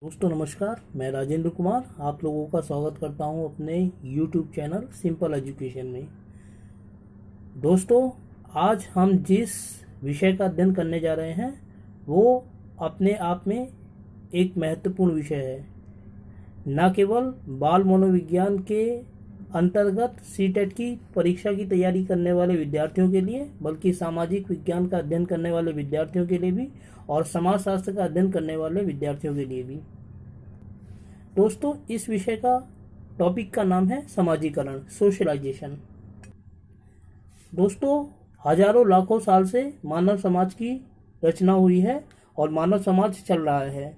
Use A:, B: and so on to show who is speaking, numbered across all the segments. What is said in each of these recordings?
A: दोस्तों नमस्कार, मैं राजेंद्र कुमार आप लोगों का स्वागत करता हूं अपने YouTube चैनल सिंपल एजुकेशन में। दोस्तों, आज हम जिस विषय का अध्ययन करने जा रहे हैं वो अपने आप में एक महत्वपूर्ण विषय है। न केवल बाल मनोविज्ञान के अंतर्गत सीटेट की परीक्षा की तैयारी करने वाले विद्यार्थियों के लिए, बल्कि सामाजिक विज्ञान का अध्ययन करने वाले विद्यार्थियों के लिए भी और समाजशास्त्र का अध्ययन करने वाले विद्यार्थियों के लिए भी। दोस्तों, इस विषय का टॉपिक का नाम है समाजीकरण, सोशलाइजेशन। दोस्तों, हजारों लाखों साल से मानव समाज की रचना हुई है और मानव समाज चल रहा है।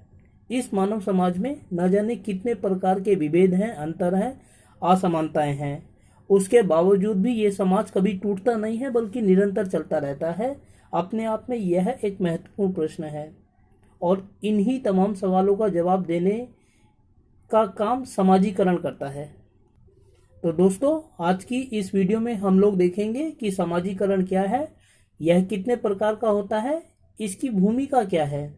A: इस मानव समाज में न जाने कितने प्रकार के विभेद हैं, अंतर हैं, असमानताएं हैं। उसके बावजूद भी ये समाज कभी टूटता नहीं है, बल्कि निरंतर चलता रहता है। अपने आप में यह एक महत्वपूर्ण प्रश्न है और इन्हीं तमाम सवालों का जवाब देने का काम समाजीकरण करता है। तो दोस्तों, आज की इस वीडियो में हम लोग देखेंगे कि समाजीकरण क्या है, यह कितने प्रकार का होता है, इसकी भूमिका क्या है।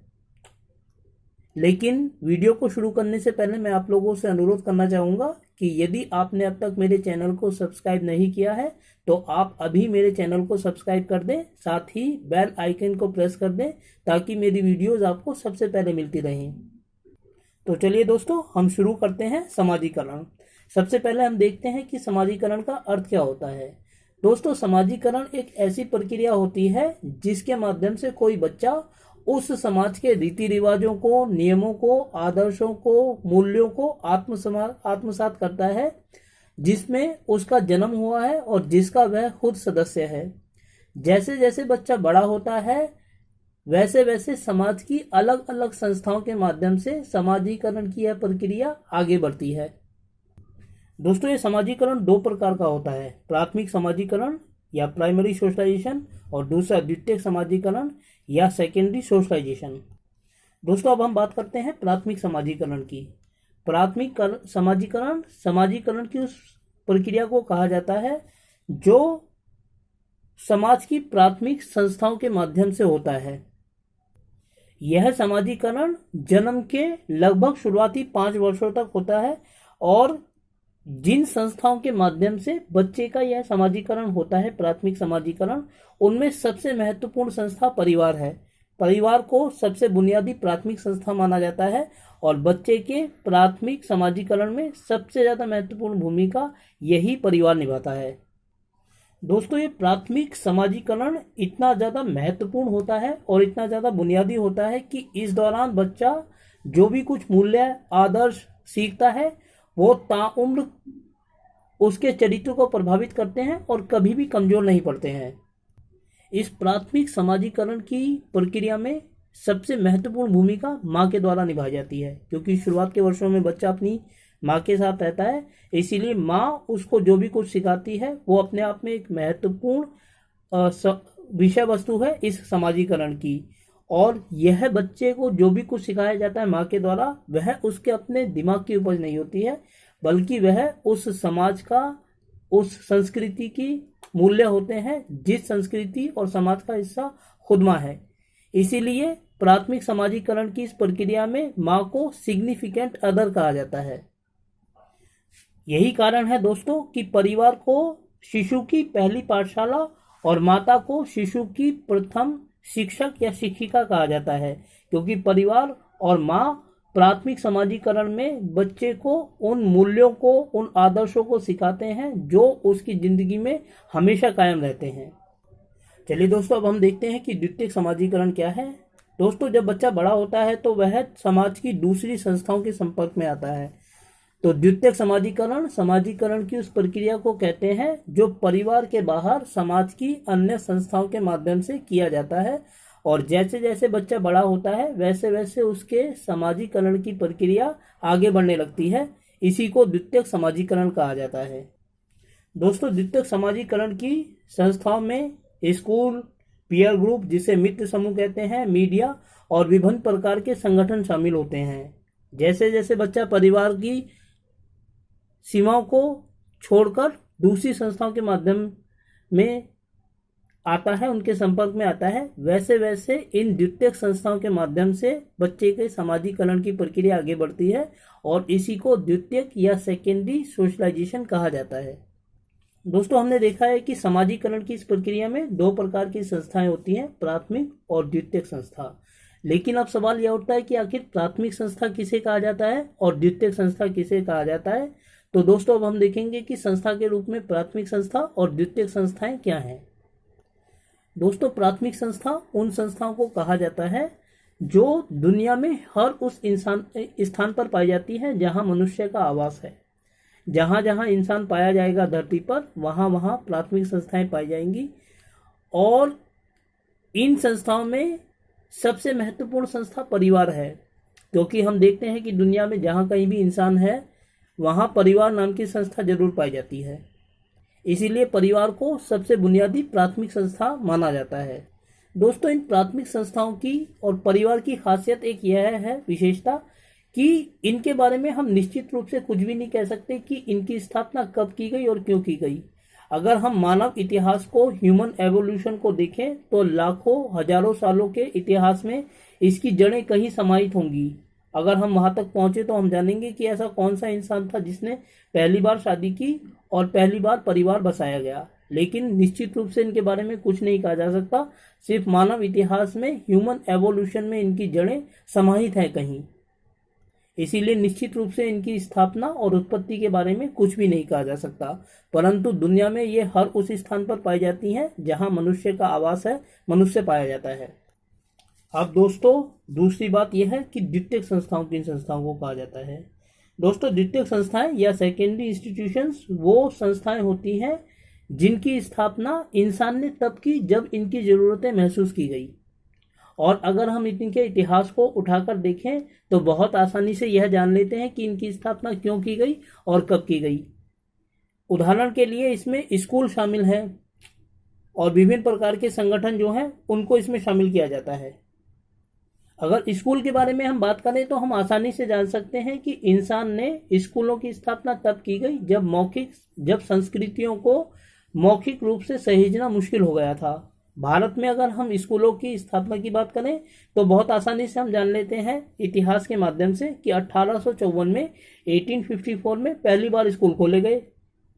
A: लेकिन वीडियो को शुरू करने से पहले मैं आप लोगों से अनुरोध करना चाहूँगा कि यदि आपने अब तक मेरे चैनल को सब्सक्राइब नहीं किया है तो आप अभी मेरे चैनल को सब्सक्राइब कर दें, साथ ही बेल आइकन को प्रेस कर दें ताकि मेरी वीडियोज़ आपको सबसे पहले मिलती रहें। तो चलिए दोस्तों, हम शुरू करते हैं समाजीकरण। सबसे पहले हम देखते हैं कि समाजीकरण का अर्थ क्या होता है। दोस्तों, समाजीकरण एक ऐसी प्रक्रिया होती है जिसके माध्यम से कोई बच्चा उस समाज के रीति रिवाजों को, नियमों को, आदर्शों को, मूल्यों को आत्मसात करता है जिसमें उसका जन्म हुआ है और जिसका वह खुद सदस्य है। जैसे जैसे बच्चा बड़ा होता है वैसे वैसे समाज की अलग अलग संस्थाओं के माध्यम से समाजीकरण की यह प्रक्रिया आगे बढ़ती है। दोस्तों, ये समाजीकरण दो प्रकार का होता है, प्राथमिक समाजीकरण या प्राइमरी सोशलाइजेशन और दूसरा द्वितीयक समाजीकरण या सेकेंडरी सोशलाइजेशन। दोस्तों, अब हम बात करते हैं प्राथमिक समाजीकरण की। प्राथमिक समाजीकरण की उस प्रक्रिया को कहा जाता है जो समाज की प्राथमिक संस्थाओं के माध्यम से होता है। यह समाजीकरण जन्म के लगभग शुरुआती 5 वर्षों तक होता है और जिन संस्थाओं के माध्यम से बच्चे का यह समाजीकरण होता है, प्राथमिक समाजीकरण, उनमें सबसे महत्वपूर्ण संस्था परिवार है। परिवार को सबसे बुनियादी प्राथमिक संस्था माना जाता है और बच्चे के प्राथमिक समाजीकरण में सबसे ज़्यादा महत्वपूर्ण भूमिका यही परिवार निभाता है। दोस्तों, ये प्राथमिक समाजीकरण इतना ज़्यादा महत्वपूर्ण होता है और इतना ज़्यादा बुनियादी होता है कि इस दौरान बच्चा जो भी कुछ मूल्य, आदर्श सीखता है वो ताउम्र उसके चरित्र को प्रभावित करते हैं और कभी भी कमज़ोर नहीं पड़ते हैं। इस प्राथमिक समाजीकरण की प्रक्रिया में सबसे महत्वपूर्ण भूमिका माँ के द्वारा निभाई जाती है, क्योंकि शुरुआत के वर्षों में बच्चा अपनी माँ के साथ रहता है, इसीलिए माँ उसको जो भी कुछ सिखाती है वो अपने आप में एक महत्वपूर्ण विषय वस्तु है इस समाजीकरण की। और यह बच्चे को जो भी कुछ सिखाया जाता है माँ के द्वारा, वह उसके अपने दिमाग की उपज नहीं होती है, बल्कि वह उस समाज का, उस संस्कृति की मूल्य होते हैं जिस संस्कृति और समाज का हिस्सा खुद माँ है। इसीलिए प्राथमिक समाजीकरण की इस प्रक्रिया में माँ को सिग्निफिकेंट अदर कहा जाता है। यही कारण है दोस्तों कि परिवार को शिशु की पहली पाठशाला और माता को शिशु की प्रथम शिक्षक या शिक्षिका कहा जाता है, क्योंकि परिवार और माँ प्राथमिक समाजीकरण में बच्चे को उन मूल्यों को, उन आदर्शों को सिखाते हैं जो उसकी जिंदगी में हमेशा कायम रहते हैं। चलिए दोस्तों, अब हम देखते हैं कि द्वितीयक समाजीकरण क्या है। दोस्तों, जब बच्चा बड़ा होता है तो वह समाज की दूसरी संस्थाओं के संपर्क में आता है। तो द्वितीयक समाजीकरण की उस प्रक्रिया को कहते हैं जो परिवार के बाहर समाज की अन्य संस्थाओं के माध्यम से किया जाता है, और जैसे जैसे बच्चा बड़ा होता है वैसे वैसे उसके समाजीकरण की प्रक्रिया आगे बढ़ने लगती है। इसी को द्वितीयक समाजीकरण कहा जाता है। दोस्तों, द्वितीयक समाजीकरण की संस्थाओं में स्कूल, पीयर ग्रुप जिसे मित्र समूह कहते हैं, मीडिया और विभिन्न प्रकार के संगठन शामिल होते हैं। जैसे जैसे बच्चा परिवार की सीमाओं को छोड़कर दूसरी संस्थाओं के माध्यम में आता है, उनके संपर्क में आता है, वैसे वैसे इन द्वितीयक संस्थाओं के माध्यम से बच्चे के सामाजिकरण की प्रक्रिया आगे बढ़ती है और इसी को द्वितीयक या सेकेंडरी सोशलाइजेशन कहा जाता है। दोस्तों, हमने देखा है कि सामाजिकरण की इस प्रक्रिया में दो प्रकार की संस्थाएं होती हैं, प्राथमिक और द्वितीयक संस्था। लेकिन अब सवाल यह उठता है कि आखिर प्राथमिक संस्था किसे कहा जाता है और द्वितीयक संस्था किसे कहा जाता है। तो दोस्तों, अब हम देखेंगे कि संस्था के रूप में प्राथमिक संस्था और द्वितीयक संस्थाएं क्या हैं। दोस्तों, प्राथमिक संस्था उन संस्थाओं को कहा जाता है जो दुनिया में हर उस स्थान पर पाई जाती है जहां मनुष्य का आवास है। जहां जहां इंसान पाया जाएगा धरती पर, वहां वहां प्राथमिक संस्थाएं पाई जाएंगी। और इन संस्थाओं में सबसे महत्वपूर्ण संस्था परिवार है, क्योंकि हम देखते हैं कि दुनिया में जहां कहीं भी इंसान है वहां परिवार नाम की संस्था जरूर पाई जाती है। इसीलिए परिवार को सबसे बुनियादी प्राथमिक संस्था माना जाता है। दोस्तों, इन प्राथमिक संस्थाओं की और परिवार की खासियत एक यह है विशेषता कि इनके बारे में हम निश्चित रूप से कुछ भी नहीं कह सकते कि इनकी स्थापना कब की गई और क्यों की गई। अगर हम मानव इतिहास को, ह्यूमन एवोल्यूशन को देखें तो लाखों हजारों सालों के इतिहास में इसकी जड़ें कहीं समाहित होंगी। अगर हम वहां तक पहुंचे तो हम जानेंगे कि ऐसा कौन सा इंसान था जिसने पहली बार शादी की और पहली बार परिवार बसाया गया। लेकिन निश्चित रूप से इनके बारे में कुछ नहीं कहा जा सकता, सिर्फ मानव इतिहास में, ह्यूमन एवोल्यूशन में इनकी जड़ें समाहित हैं कहीं। इसीलिए निश्चित रूप से इनकी स्थापना और उत्पत्ति के बारे में कुछ भी नहीं कहा जा सकता, परंतु दुनिया में ये हर उस स्थान पर पाई जाती हैं जहां मनुष्य का आवास है, मनुष्य पाया जाता है। अब दोस्तों, दूसरी बात यह है कि द्वितीयक संस्थाओं, किन संस्थाओं को कहा जाता है। दोस्तों, द्वितीयक संस्थाएं या सेकेंडरी इंस्टीट्यूशंस वो संस्थाएं होती हैं जिनकी स्थापना इंसान ने तब की जब इनकी ज़रूरतें महसूस की गई। और अगर हम इनके इतिहास को उठाकर देखें तो बहुत आसानी से यह जान लेते हैं कि इनकी स्थापना क्यों की गई और कब की गई। उदाहरण के लिए इसमें स्कूल शामिल है और विभिन्न प्रकार के संगठन जो हैं उनको इसमें शामिल किया जाता है। अगर स्कूल के बारे में हम बात करें तो हम आसानी से जान सकते हैं कि इंसान ने स्कूलों की स्थापना तब की गई जब संस्कृतियों को मौखिक रूप से सहेजना मुश्किल हो गया था। भारत में अगर हम स्कूलों की स्थापना की बात करें तो बहुत आसानी से हम जान लेते हैं इतिहास के माध्यम से कि 1854 में 1854 में पहली बार स्कूल खोले गए,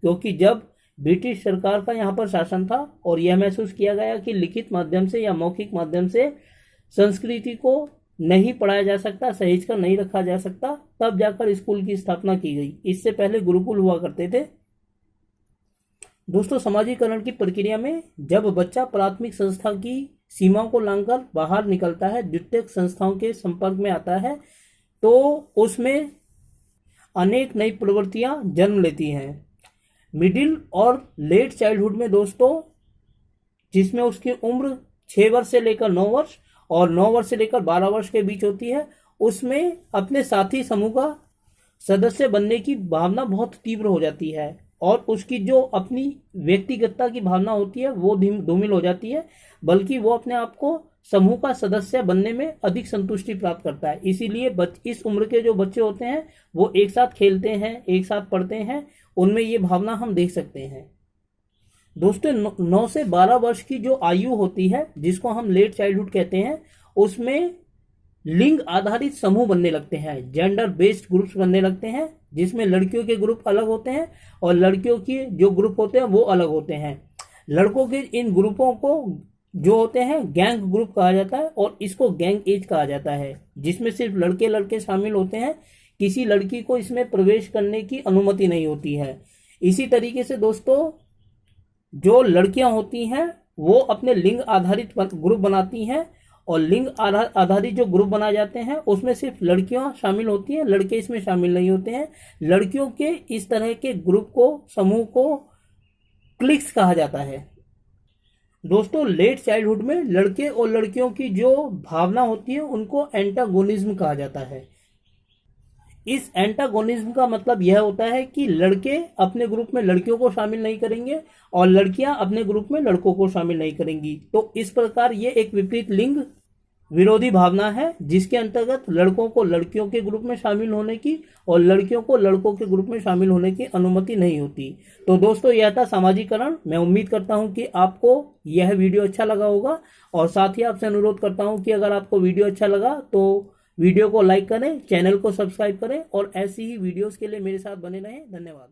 A: क्योंकि जब ब्रिटिश सरकार का यहाँ पर शासन था और यह महसूस किया गया कि लिखित माध्यम से या मौखिक माध्यम से संस्कृति को नहीं पढ़ाया जा सकता, सहेज कर नहीं रखा जा सकता, तब जाकर स्कूल की स्थापना की गई। इससे पहले गुरुकुल हुआ करते थे। दोस्तों, सामाजिकरण की प्रक्रिया में जब बच्चा प्राथमिक संस्था की सीमाओं को लांघकर बाहर निकलता है, द्वितीयक संस्थाओं के संपर्क में आता है, तो उसमें अनेक नई प्रवृत्तियां जन्म लेती हैं। मिडिल और लेट चाइल्डहुड में दोस्तों, जिसमें उसकी उम्र 6 वर्ष से लेकर 9 वर्ष और 9 वर्ष से लेकर 12 वर्ष के बीच होती है, उसमें अपने साथी समूह का सदस्य बनने की भावना बहुत तीव्र हो जाती है और उसकी जो अपनी व्यक्तिगतता की भावना होती है वो धूमिल हो जाती है, बल्कि वो अपने आप को समूह का सदस्य बनने में अधिक संतुष्टि प्राप्त करता है। इसीलिए इस उम्र के जो बच्चे होते हैं वो एक साथ खेलते हैं, एक साथ पढ़ते हैं, उनमें ये भावना हम देख सकते हैं। दोस्तों, 9 से 12 वर्ष की जो आयु होती है, जिसको हम लेट चाइल्डहुड कहते हैं, उसमें लिंग आधारित समूह बनने लगते हैं, जेंडर बेस्ड ग्रुप्स बनने लगते हैं, जिसमें लड़कियों के ग्रुप अलग होते हैं और लड़कियों के जो ग्रुप होते हैं वो अलग होते हैं। लड़कों के इन ग्रुपों को जो होते हैं गैंग ग्रुप कहा जाता है और इसको गैंग एज कहा जाता है, जिसमें सिर्फ लड़के लड़के शामिल होते हैं, किसी लड़की को इसमें प्रवेश करने की अनुमति नहीं होती है। इसी तरीके से दोस्तों, जो लड़कियां होती हैं वो अपने लिंग आधारित ग्रुप बनाती हैं और लिंग आधारित जो ग्रुप बनाए जाते हैं उसमें सिर्फ लड़कियां शामिल होती हैं, लड़के इसमें शामिल नहीं होते हैं। लड़कियों के इस तरह के ग्रुप को, समूह को क्लिक्स कहा जाता है। दोस्तों, लेट चाइल्डहुड में लड़के और लड़कियों की जो भावना होती है उनको एंटागोनिज्म कहा जाता है। इस एंटागोनिज्म का मतलब यह होता है कि लड़के अपने ग्रुप में लड़कियों को शामिल नहीं करेंगे और लड़कियां अपने ग्रुप में लड़कों को शामिल नहीं करेंगी। तो इस प्रकार ये एक विपरीत लिंग विरोधी भावना है, जिसके अंतर्गत लड़कों को लड़कियों के ग्रुप में शामिल होने की और लड़कियों को लड़कों के ग्रुप में शामिल होने की अनुमति नहीं होती। तो दोस्तों, यह था सामाजिकरण। मैं उम्मीद करता हूं कि आपको यह वीडियो अच्छा लगा होगा, और साथ ही आपसे अनुरोध करता हूं कि अगर आपको वीडियो अच्छा लगा तो वीडियो को लाइक करें, चैनल को सब्सक्राइब करें और ऐसी ही वीडियोस के लिए मेरे साथ बने रहें। धन्यवाद।